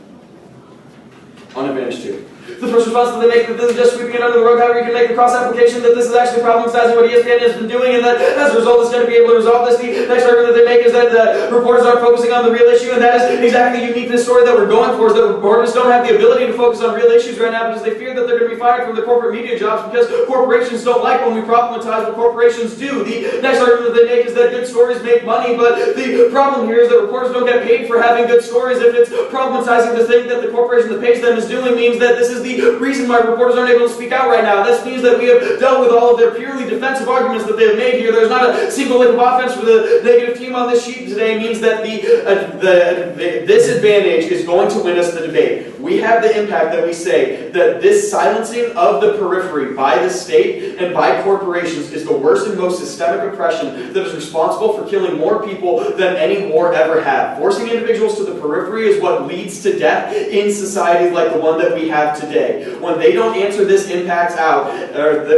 D: On advantage 2. The first response that they make that this is just sweeping it under the rug, however you can make the cross-application that this is actually problematizing what ESPN has been doing, and that as a result it's going to be able to resolve this. The next argument that they make is that the reporters aren't focusing on the real issue, and that is exactly the uniqueness story that we're going for, is that reporters don't have the ability to focus on real issues right now because they fear that they're going to be fired from their corporate media jobs because corporations don't like when we problematize what corporations do. The next argument that they make is that good stories make money, but the problem here is that reporters don't get paid for having good stories. If it's problematizing the thing that the corporation that pays them is doing, means that this is the reason why reporters aren't able to speak out right now. This means that we have dealt with all of their purely defensive arguments that they have made here. There's not a single lick of offense for the negative team on this sheet today. It means that the disadvantage is going to win us the debate. we have the impact that we say that this silencing of the periphery by the state and by corporations is the worst and most systemic oppression that is responsible for killing more people than any war ever had. Forcing individuals to the periphery is what leads to death in societies like the one that we have today. When they don't answer this impact out,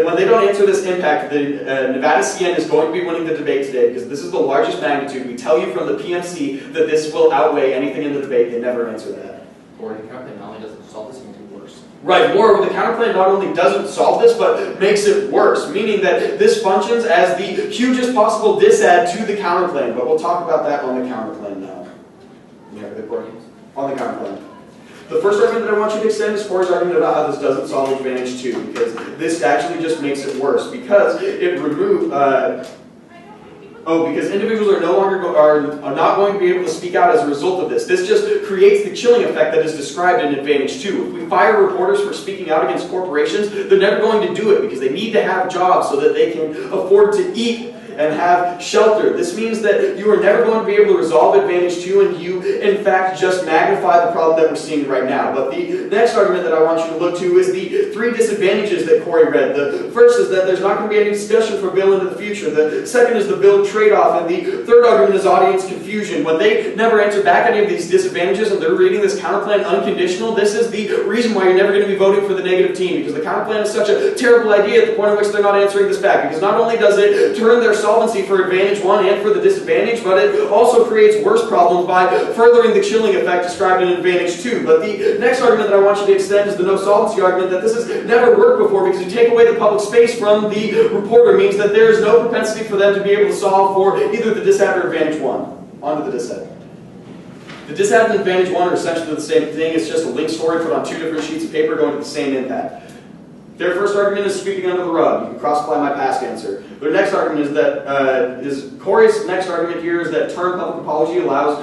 D: when they don't answer this impact, the Nevada CN is going to be winning the debate today because this is the largest magnitude. We tell you from the PMC that this will outweigh anything in the debate. They never answer that.
B: Or the counterplan not only doesn't solve this, it makes it worse.
D: Right, moreover, the counterplan not only doesn't solve this, but makes it worse, meaning that this functions as the hugest possible disad to the counterplan. But we'll talk about that on the counterplan now. Yeah, on the counterplan. The first argument that I want you to extend is Corey's argument about how this doesn't solve advantage 2, because this actually just makes it worse, because it removes, because individuals are no longer are not going to be able to speak out as a result of this. This just creates the chilling effect that is described in Advantage 2. If we fire reporters for speaking out against corporations, they're never going to do it because they need to have jobs so that they can afford to eat and have shelter. This means that you are never going to be able to resolve Advantage 2 and you, in fact, just magnify the problem that we're seeing right now. But the next argument that I want you to look to is the 3 disadvantages that Corey read. The first is that there's not going to be any discussion for bill into the future. The second is the bill trade-off. And the third argument is audience confusion. When they never answer back any of these disadvantages and they're reading this counterplan unconditional, this is the reason why you're never going to be voting for the negative team, because the counterplan is such a terrible idea at the point at which they're not answering this back. Because not only does it turn their solvency for Advantage 1 and for the disadvantage, but it also creates worse problems by furthering the chilling effect described in Advantage 2. But the next argument that I want you to extend is the no solvency argument, that this has never worked before because you take away the public space from the reporter means that there is no propensity for them to be able to solve for either the disad or Advantage 1. On to the disad. The disad and Advantage 1 are essentially the same thing. It's just a link story put on 2 different sheets of paper going to the same impact. Their first argument is sweeping under the rug. You can cross-apply my past answer. Their next argument is that, Corey's next argument here is that term public apology allows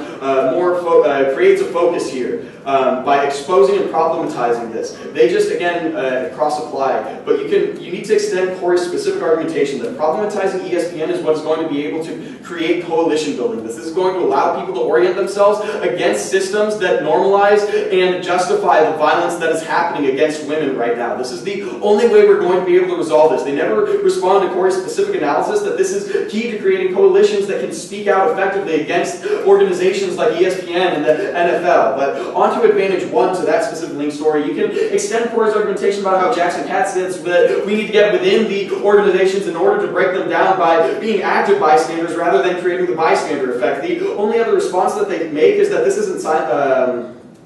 D: creates a focus here by exposing and problematizing this. They just, again, cross-apply. But you need to extend Corey's specific argumentation that problematizing ESPN is what is going to be able to create coalition building. This is going to allow people to orient themselves against systems that normalize and justify the violence that is happening against women right now. This is the only way we're going to be able to resolve this. They never respond to Corey's specific analysis that this is key to creating coalitions that can speak out effectively against organizations like ESPN and the NFL. But on to Advantage 1, to that specific link story, you can extend Corey's argumentation about how Jackson Katz says that we need to get within the organizations in order to break them down by being active bystanders rather than creating the bystander effect. The only other response that they make is that this isn't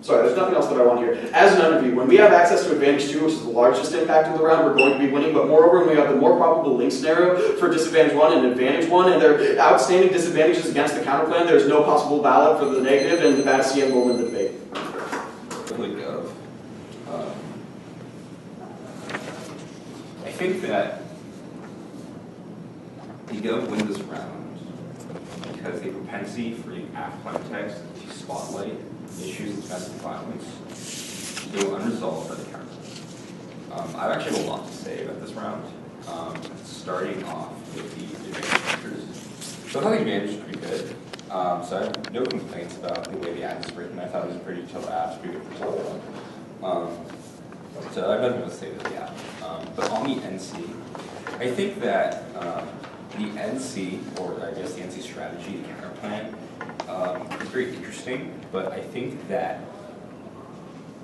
D: sorry, there's nothing else that I want here. As an underview, when we have access to Advantage 2, which is the largest impact of the round, we're going to be winning. But moreover, when we have the more probable link scenario for Disadvantage 1 and Advantage 1, and their outstanding disadvantages against the counterplan, there's no possible ballot for the negative, and Nevada CN will win the debate.
G: I think that the Gov win this round because the propensity for the Aff context to spotlight issues of domestic violence go unresolved by the counterplan. I actually have a lot to say about this round, starting off with the advantage features. So I thought the advantage was pretty good. So I have no complaints about the way the ad is written. I thought it was a pretty chill ad, pretty good for top one. So I have nothing to say about the ad. But on the NC, I think that the NC, or I guess the NC strategy, the counter plan, is very interesting, but I think that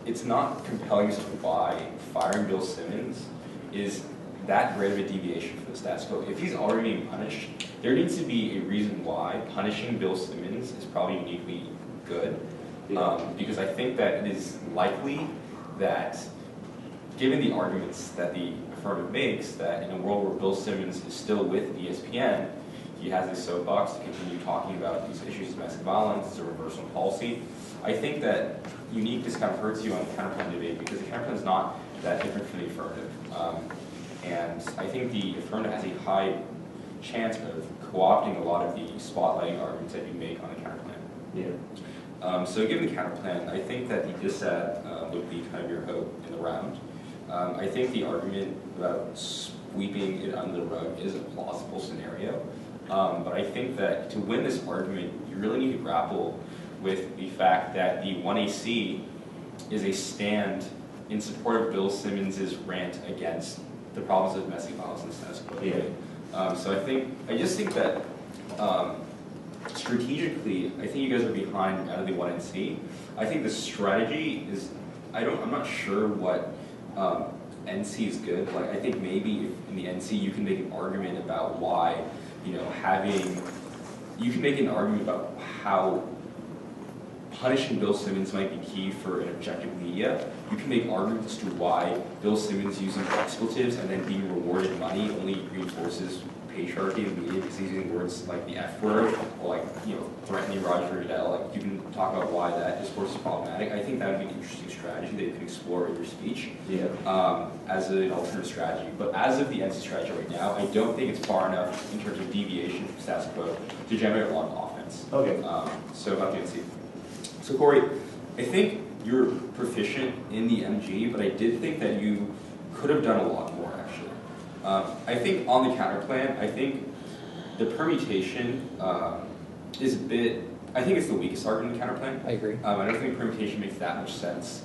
G: it's not compelling as to why firing Bill Simmons is that great of a deviation from the status quo. If he's already being punished, there needs to be a reason why punishing Bill Simmons is probably uniquely good, because I think that it is likely that, given the arguments that the affirmative makes, that in a world where Bill Simmons is still with ESPN, he has this soapbox to continue talking about these issues of domestic violence, as a reversal policy. I think that uniqueness kind of hurts you on the counterplan debate because the counterplan is not that different from the affirmative. And I think the affirmative has a high chance of co-opting a lot of the spotlighting arguments that you make on the counterplan.
C: Yeah.
G: So given the counterplan, I think that the dissat would be kind of your hope in the round. I think the argument about sweeping it under the rug is a plausible scenario. But I think that to win this argument, you really need to grapple with the fact that the 1AC is a stand in support of Bill Simmons' rant against the problems of domestic violence and status quo.
C: Yeah.
G: So I just think that strategically, I think you guys are behind out of the 1NC. I think the strategy is, I'm not sure what NC is good. Like, I think maybe if in the NC you can make an argument about why, you can make an argument about how punishing Bill Simmons might be key for an objective media. You can make arguments as to why Bill Simmons using expletives and then being rewarded money only reinforces patriarchy in the media because he's using words like the F word or threatening Roger Goodell. Like, you can talk about why that discourse is problematic. I think that would be an interesting strategy that you can explore in your speech as an alternative strategy. But as of the NC strategy right now, I don't think it's far enough in terms of deviation from status quo to generate a lot of offense.
C: Okay.
G: So about the NC. So Corey, I think you're proficient in the MG, but I did think that you could have done a lot more, actually. I think on the counter plan, I think the permutation is a bit, I think it's the weakest argument in the counter plan.
B: I agree.
G: I don't think permutation makes that much sense.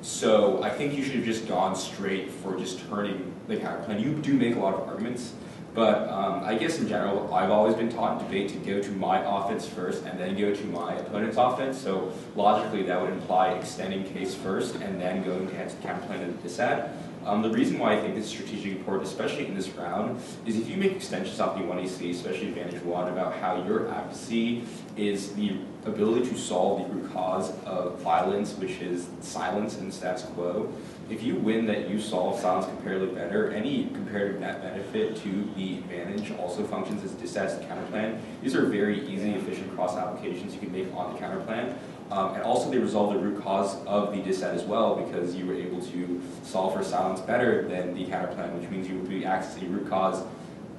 G: So I think you should have just gone straight for just turning the counter plan. You do make a lot of arguments, but I guess in general, I've always been taught in debate to go to my offense first and then go to my opponent's offense. So logically, that would imply extending case first and then going to counter plan and dissad. The reason why I think this is strategically important, especially in this round, is if you make extensions off the 1AC, especially Advantage 1, about how your advocacy is the ability to solve the root cause of violence, which is silence and status quo. If you win that you solve silence comparatively better, any comparative net benefit to the advantage also functions as dissad to counter plan. These are very easy, efficient cross applications you can make on the counter plan. And also they resolve the root cause of the dissad as well because you were able to solve for silence better than the counter plan, which means you will be accessing the root cause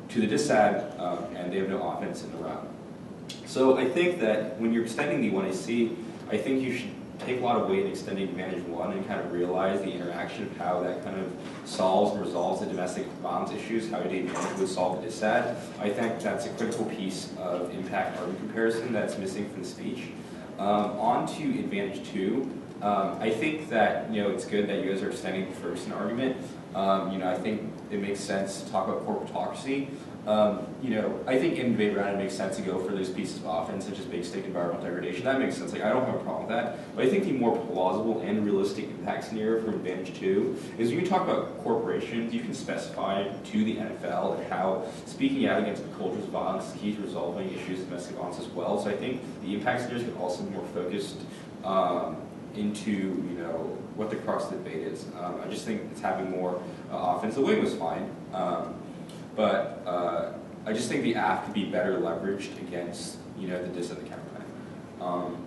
G: to the dissad and they have no offense in the round. So I think that when you're extending the 1AC, I think you should take a lot of weight in extending Advantage 1 and kind of realize the interaction of how that kind of solves and resolves the domestic violence issues, how the advantage would solve the dissad. I think that's a critical piece of impact argument comparison that's missing from the speech. On to Advantage 2, I think that it's good that you guys are extending the Ferguson argument. I think it makes sense to talk about corporatocracy. I think in debate round it makes sense to go for those pieces of offense such as basic environmental degradation. That makes sense. Like, I don't have a problem with that. But I think the more plausible and realistic impact scenario for Advantage 2 is when you talk about corporations, you can specify to the NFL and how speaking out against the cultures of violence is key to resolving issues of domestic violence as well. So I think the impact scenarios can also be more focused into what the crux of the debate is. I just think it's having more offense. The wing was fine. But I just think the Aff could be better leveraged against, the diss of the counter plan.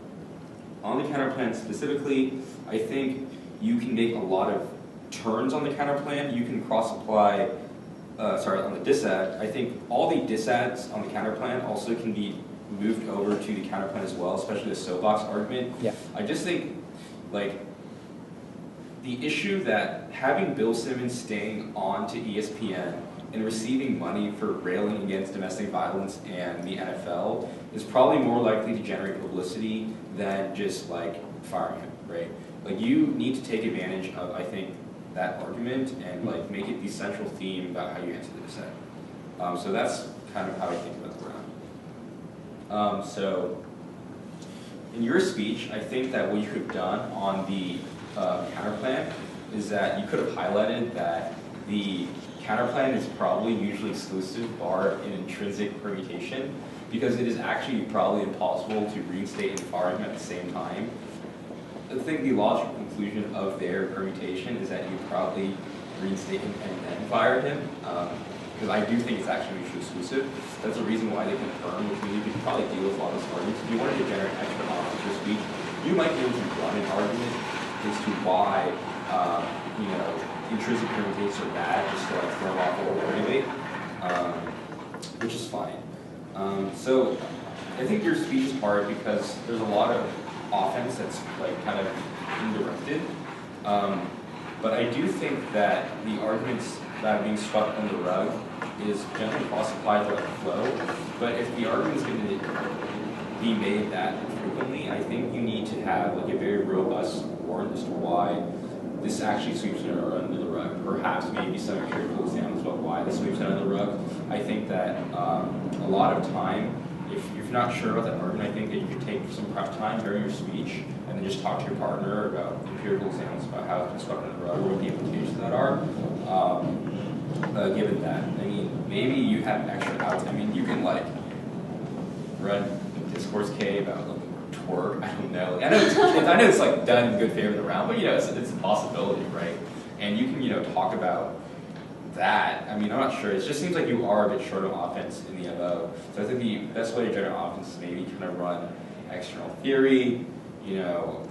G: On the counter plan specifically, I think you can make a lot of turns on the counter plan. You can cross-apply, on the dissad. I think all the dissads on the counter plan also can be moved over to the counter plan as well, especially the soapbox argument.
B: Yeah.
G: I just think, the issue that having Bill Simmons staying on to ESPN and receiving money for railing against domestic violence and the NFL is probably more likely to generate publicity than just firing him, right? You need to take advantage of, I think, that argument and make it the central theme about how you answer the dissent. So that's kind of how I think about the round. So in your speech, I think that what you could have done on the counter plan is that you could have highlighted that the counter plan is probably mutually exclusive bar an intrinsic permutation because it is actually probably impossible to reinstate and fire him at the same time. I think the logical conclusion of their permutation is that you probably reinstate him and then fire him because I do think it's actually mutually exclusive. That's the reason why they confirm, which means you could probably deal with a lot of those arguments. If you wanted to generate extra offense for speech, you might be able to run an argument as to why intrinsic permutations are bad, just to throw off a whole debate, which is fine. So I think your speech is hard because there's a lot of offense that's kind of indirected. But I do think that the arguments that are being swept under the rug is generally cross-applied throughout the flow. But if the argument is going to be made that frequently. I think you need to have like a very robust warrant as to why this actually sweeps it under the rug. Perhaps maybe some empirical examples about why this sweeps it under the rug. I think that a lot of time, if you're not sure about that argument, I think that you could take some prep time during your speech and then just talk to your partner about empirical examples about how it's been swept under the rug, what the implications of that are. Given that, I mean, maybe you have extra outs. I mean, you can like run a discourse K about like, twerk. I don't know. I know it's like done in good favor of the round, but you know, it's a possibility, right? And you can, you know, talk about that. I mean, I'm not sure. It just seems like you are a bit short of offense in the MO. So I think the best way to generate offense is maybe kind of run external theory, you know,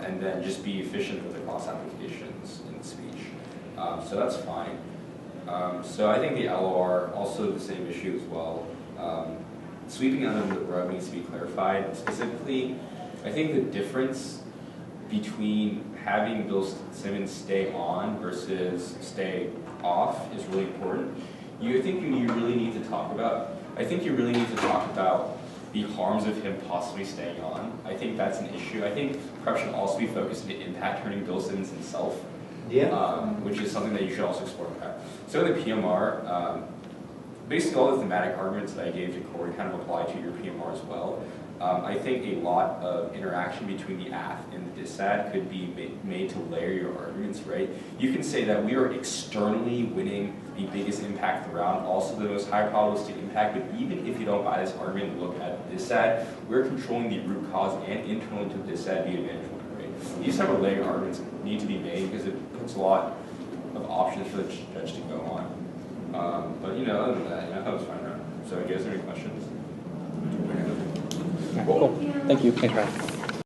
G: and then just be efficient with the cross applications in the speech. So that's fine. So I think the LOR, also the same issue as well. Sweeping under the rug needs to be clarified. Specifically, I think the difference between having Bill Simmons stay on versus stay off is really important. I think you really need to talk about the harms of him possibly staying on. I think that's an issue. I think prep should also be focused on the impact turning Bill Simmons himself, which is something that you should also explore in prep. So in the PMR, basically all the thematic arguments that I gave to Corey kind of apply to your PMR as well. I think a lot of interaction between the AF and the DISAD could be made to layer your arguments, right? You can say that we are externally winning the biggest impact of the round, also the most high probabilistic impact, but even if you don't buy this argument and look at the DISAD, we're controlling the root cause and internal to the DISAD via management, right? These type of layering arguments need to be made because it puts a lot of options for the judge to go on. But you know, other than that, you know, that was fine. So, I guess, any questions?
H: Cool. Thank you. Thanks, Ryan.